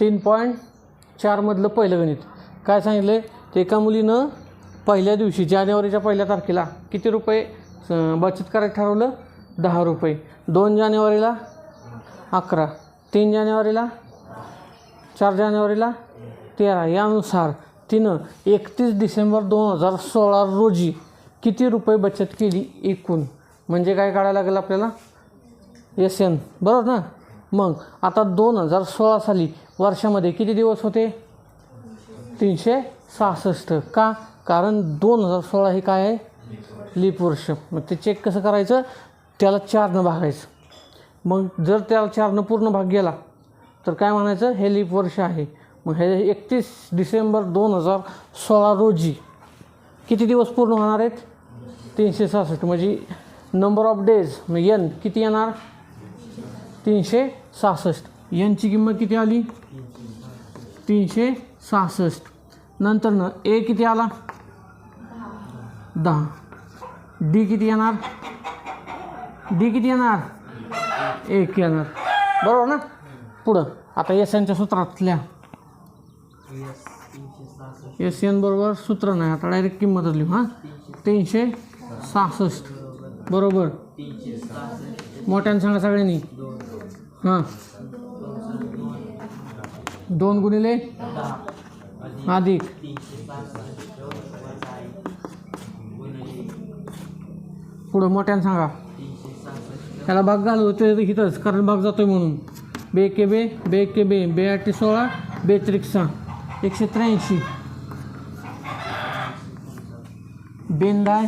3.4 मधलं पहिलं गणित काय सांगितलं ते एका मुलीनं पहिल्या दिवशी जानेवारीच्या पहिल्या तारखेला किती रुपये बचत करायचं ठरवलं 10 रुपये 2 जानेवारीला 11 3 जानेवारीला 4 जानेवारीला 13 यानुसार तिनं 31 डिसेंबर 2016 रोजी किती रुपये बचत केली एकूण म्हणजे काय काढायला लागेल आपल्याला SN बरोबर ना. मग आता 2016 साली वर्षामध्ये किती दिवस होते 366 का कारण 2016 हे काय आहे लीप वर्ष. मग ते चेक कसं करायचं त्याला 4ने भागायचं. मग जर त्याला 4ने पूर्ण भाग गेला तर काय म्हणायचं हे लीप वर्ष आहे. मग हे 31 डिसेंबर 2016 रोजी किती दिवस पूर्ण होणार आहेत 366 म्हणजे नंबर ऑफ डेज मग N किती येणार 366. Nची किंमत किती आली 366. नंतर A किती आला 10. D किती येणार D किती येणार 1 येणार बरोबर ना. पुढं आता SNच्या सूत्रातल्या SN बरोबर सूत्र नाही आता डायरेक्ट किंमत लिहू हां 366 बरोबर मोठ्यानं सांगा सगळ्यांनी हां 2 गुणिले अधिक पुढं मोठ्यानं सांगा त्याला भाग घालू ते इथंच कारण भाग जातोय म्हणून 2 के बे 2 के बे 2 8 16 2 त्रिक 6 183 बेंदाय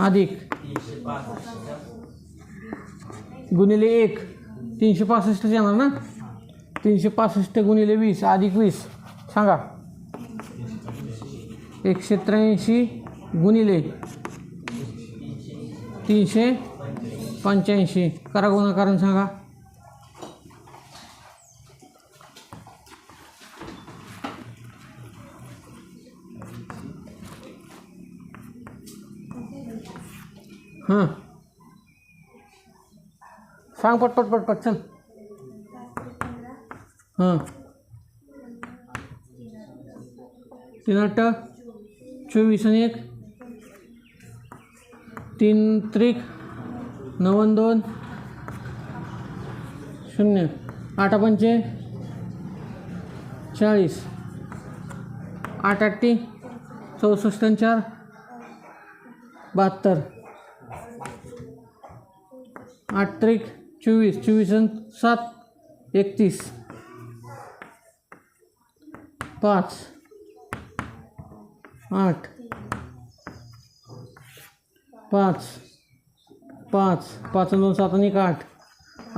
अधिक गुणिले 1 365 येणार ना 365 गुणिले 20 अधिक 20 सांगा 183 गुणिले 385 करा गुणाकारण सांगा हां सांग पटपट चल हां 3 8 24 आणि 1 3 त्रिक 9 आणि 2 0 8 पंचे 40 8 8 64 आणि 4 72 8 त्रिक 24 24 आणि 7 31 5 8 5 5 5 आणि 2 7 आणि 1 8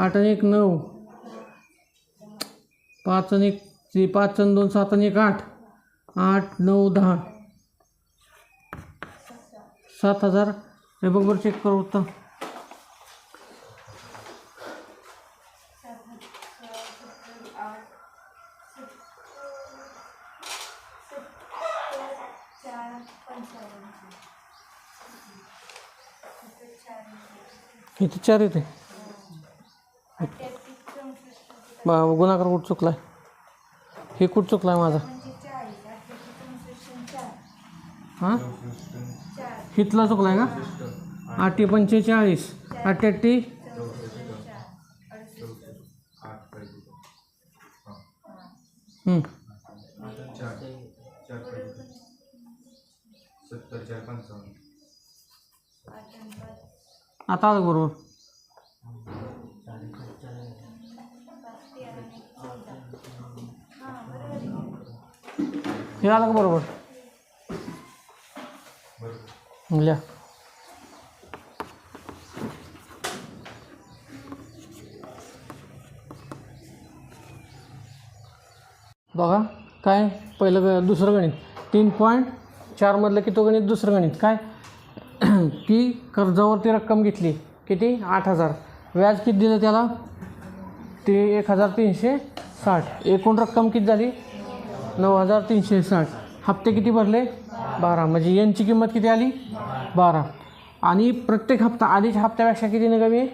8 आणि 1 9 5 आणि 1 5 आणि 2 7 आणि 1 8 8 9 10 7000 हे बरोबर चेक करू तर इथे 4 येते गुणाकार कुठं चुकलाय हे कुठं चुकलाय माझा हां हितला चुकलाय का 8 45 8 8 आता आलं बरोबर हे आलं का बरोबर लिहा बघा काय पहिलं दुसरं गणित 3.4 मधलं की तो गणित दुसरं गणित काय की कर्जावरती रक्कम घेतली किती 8000 व्याज किती दिलं त्याला ते 1360 एकूण रक्कम किती झाली 9360 हप्ते किती भरले 12 म्हणजे यांची किंमत किती आली 12 आणि प्रत्येक हप्ता आधीच्या हप्त्यापेक्षा कितीने कमी आहे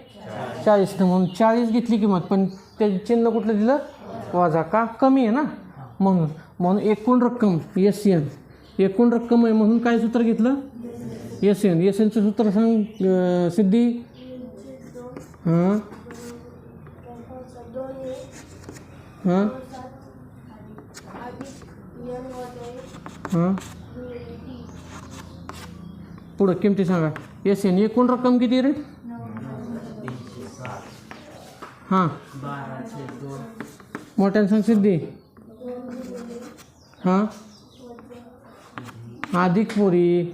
40 म्हणून 40 घेतली किंमत पण ते चिन्ह कुठलं दिलं वजा का कमी आहे ना, म्हणून एकूण रक्कम SN, एकूण रक्कम आहे म्हणून काय सूत्र घेतलं SN. SNचं सूत्र सांग सिद्धी. हां हां हां पुढं किमती सांगा. SN एकूण रक्कम किती रे? हां मोठ्यानं सांग सिद्धी. हां अधिक पोरी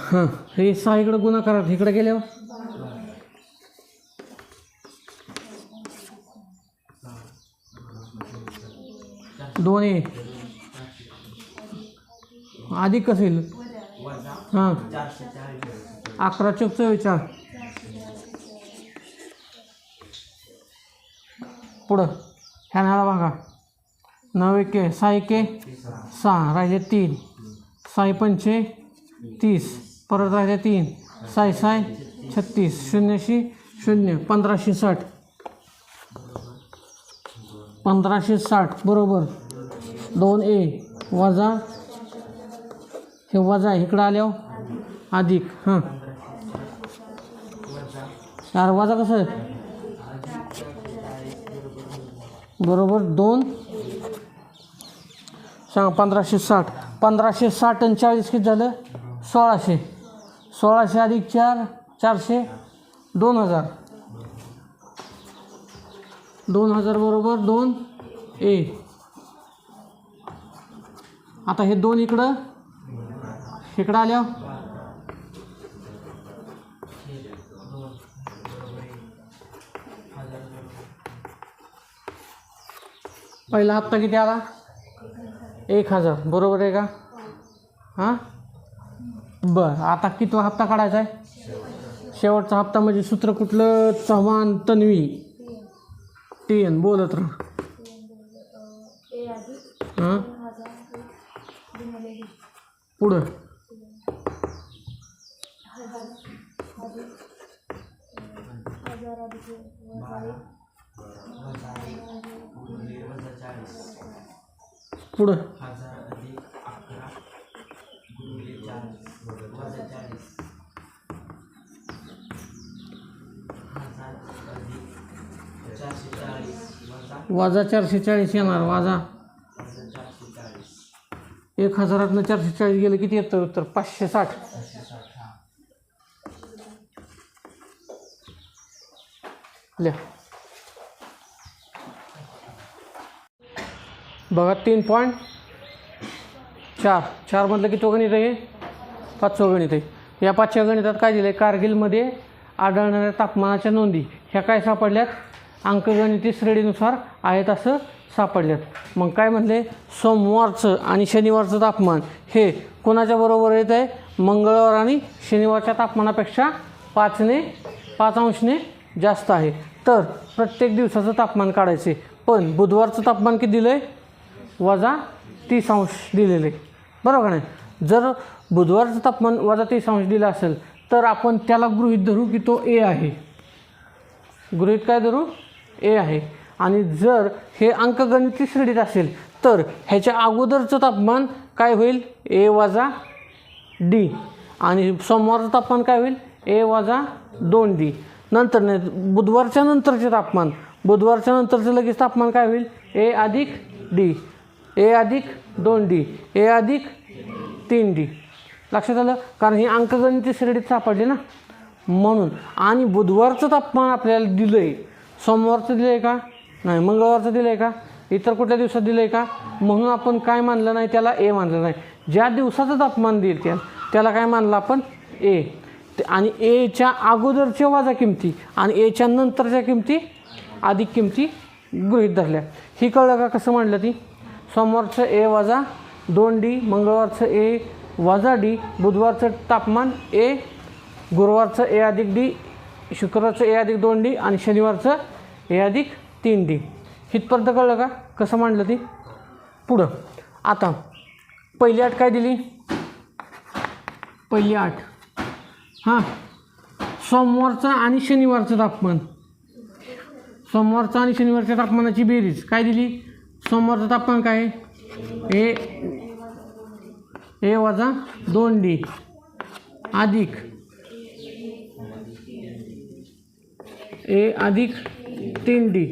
हां हे 6 इकडं गुणाकारात इकडे गेल्यावर दोन्ही अधिक कसं येईल? हां 11 चौक 44. पुढं ह्याला बघा 9 एके 6 एके 6 राहिले 3, 6 पंचे 30 परत राहिले 3, 6 6 36 0 0 1560 1560 बरोबर 2A वजा हे वजा इकडं आल्यावर अधिक. हां यार वजा कसं आहे बरोबर 2 सांग 1560. 1560 आणि 40 किती झालं 1600. 1600 अधिक 4 400 2000. 2000 बरोबर 2A. आता हे 2 इकडं आल्या पहिला हप्ता किती आला 1000 बरोबर आहे का? हां बरं आता कितवा हप्ता काढायचा आहे? शेवटचा हप्ता म्हणजे सूत्र कुठलं? चव्हाण तन्वी TN बोलत राहा. हां पुढं पुढं वजा 440 येणार. वजा 1000 440 गेलं किती येतं उत्तर? 560. लिहा बघा 3.4 मधलं किती गणित आहे? 5वं गणित आहे. या 5व्या गणितात काय दिलं आहे? कारगिलमध्ये आढळणाऱ्या तापमानाच्या नोंदी ह्या काय सापडल्यात? अंकगणिती श्रेणीनुसार आहेत असं सापडल्यात. मग काय म्हणले? सोमवारचं आणि शनिवारचं तापमान हे कोणाच्या बरोबर येत आहे? मंगळवार आणि शनिवारच्या तापमानापेक्षा 5 अंशने जास्त आहे. तर प्रत्येक दिवसाचं तापमान काढायचे. पण बुधवारचं तापमान किती दिलं आहे? वजा 30 अंश दिलेले बरोबर नाही? जर बुधवारचं तापमान वजा 30 अंश दिलं असेल तर आपण त्याला गृहीत धरू की तो A आहे. गृहीत काय धरू? A आहे. आणि जर हे अंकगणिती श्रेणीत असेल तर ह्याच्या अगोदरचं तापमान काय होईल? A वजा D. आणि सोमवारचं तापमान काय होईल? A वजा 2D. नंतर बुधवारच्या नंतरचे तापमान, बुधवारच्या नंतरचं लगेच तापमान काय होईल? A अधिक D, A अधिक 2D, A अधिक 3D. लक्षात आलं? कारण ही अंकगणिती श्रेणीत सापडली ना म्हणून. आणि बुधवारचं तापमान आपल्याला दिलं आहे, सोमवारचं दिलं आहे का? नाही. मंगळवारचं दिलं आहे का? इतर कुठल्या दिवसात दिलं आहे का? म्हणून आपण काय मानलं नाही? त्याला A मानलं नाही. ज्या दिवसाचं तापमान देईल त्याला काय मानलं आपण? A. आणि Aच्या अगोदरच्या वजा किमती आणि Aच्या नंतरच्या किमती अधिक किमती गृहीत धरल्या. ही कळलं का कसं मांडलं ती? सोमवारचं A वजा 2D, मंगळवारचं ए वजा डी, बुधवारचं तापमान ए, गुरुवारचं ए अधिक डी, शुक्रवारचं ए अधिक 2D आणि शनिवारचं ए अधिक 3D. इथपर्यंत कळलं का कसं मांडलं ती? पुढं आता पहिली अट काय दिली? पहिली अट हां, सोमवारचं आणि शनिवारचं तापमान, सोमवारचं आणि शनिवारच्या तापमानाची बेरीज काय दिली? सोमवारचं तापमान काय आहे? ए वजा 2D अधिक ए अधिक 3D.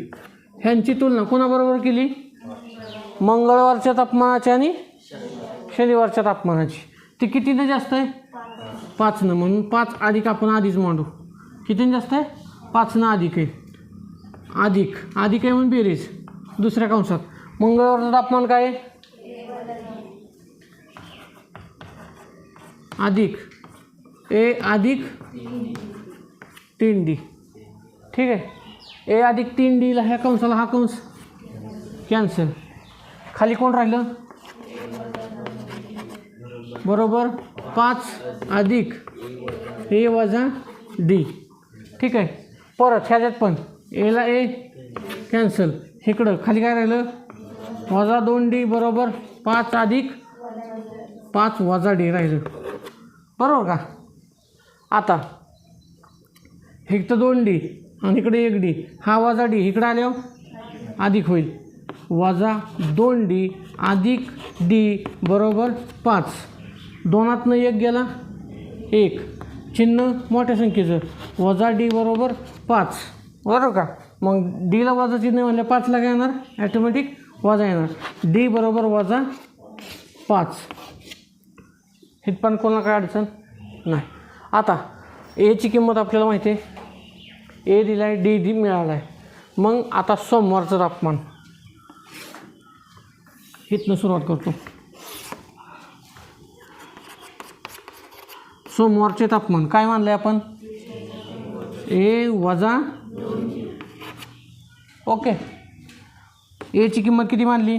ह्यांची तुलना कोणाबरोबर केली? मंगळवारच्या तापमानाची आणि शनिवारच्या तापमानाची. ती कितीनं जास्त आहे? 5नं. म्हणून 5 अधिक आपण आधीच मांडू. कितीनं जास्त आहे? 5नं अधिक आहे. अधिक आहे म्हणून बेरीज दुसऱ्या कंसात. मंगळवारचं तापमान काय आहे? अधिक ए अधिक 3D. ठीक आहे. ए अधिक 3Dला ह्या कंसाला हा कंस कॅन्सल. खाली कोण राहिलं? बरोबर 5 अधिक ए वजा डी. ठीक आहे. परत ह्याच्यात पण एला ए कॅन्सल. इकडं खाली काय राहिलं? वजा 2D बरोबर 5 अधिक 5 वजा डी राहिलं. बरोबर का? आता इकडं 2D आणि इकडे 1D, हा वजा डी इकडं आल्यावर अधिक होईल. वजा 2D अधिक डी बरोबर 5. 2तनं 1 गेला 1, चिन्ह मोठ्या संख्येचं, वजा डी बरोबर 5. बरोबर का? मग डीला वजा चिन्ह म्हणलं 5ला काय येणार? ॲटोमॅटिक वजा येणार. डी बरोबर वजा 5. इथपर्यंत कोणाला काय अडचण नाही. आता एची किंमत आपल्याला माहिती आहे, ए दिला आहे, डी मिळाला आहे. मग आता सोमवारचं तापमान इथनं सुरुवात करतो. सोमवारचे तापमान काय मानले आपण? ए वजा, ओके. एची किंमत किती मानली?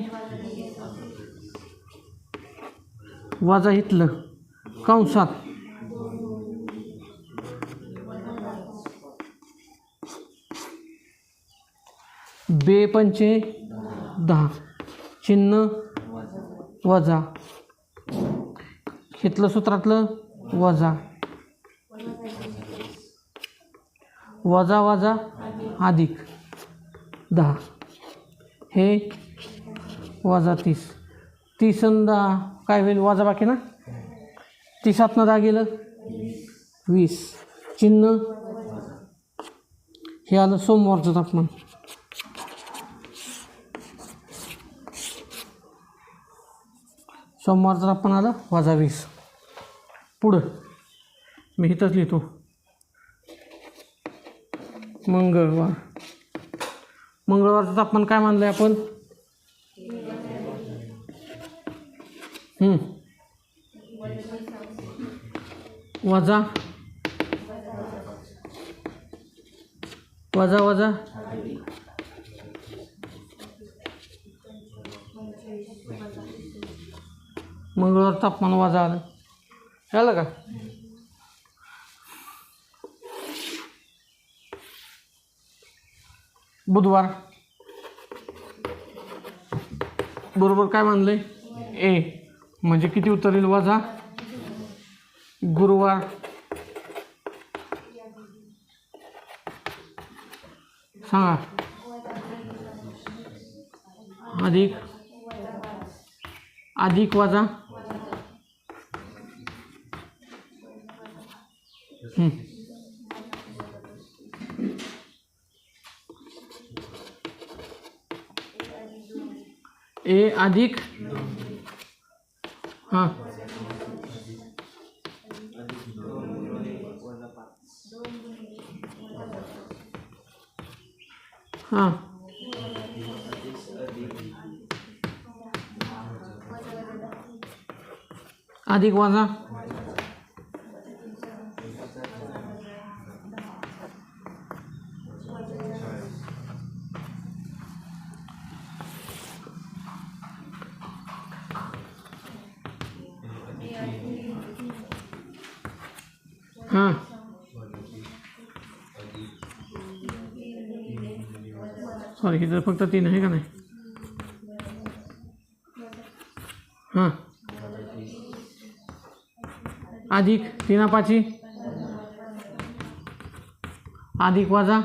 वजा इथलं कंसात बे पंचे 10, चिन्ह वजा, इथलं सूत्रातलं वजा, वजा वजा अधिक 10, हे वजा 30. 30 आणि 10 काय होईल? वजा बाकी ना. 30तनं 10 गेलं 20, चिन्ह हे आलं सोमवारचं तापमान. सोमवारचं तापमान आलं वजा 20. पुढं मी इथंच लिहितो मंगळवार. मंगळवारचं तापमान काय मानलं आहे आपण? वजा वजा वजा मंगळवार तापमान वजा आलं. कळलं का? बुधवार बरोबर काय मानलंय? ए म्हणजे किती उत्तर येईल? वजा. गुरुवार सांगा. अधिक अधिक वजा ए अधिक हां हां अधिक वजा हां सॉरी इथं फक्त 3 आहे का नाही हां अधिक 3 5 अधिक वजा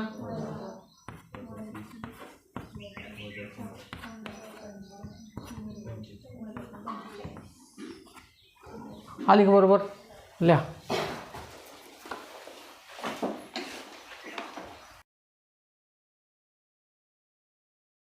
आली का बरोबर लिहा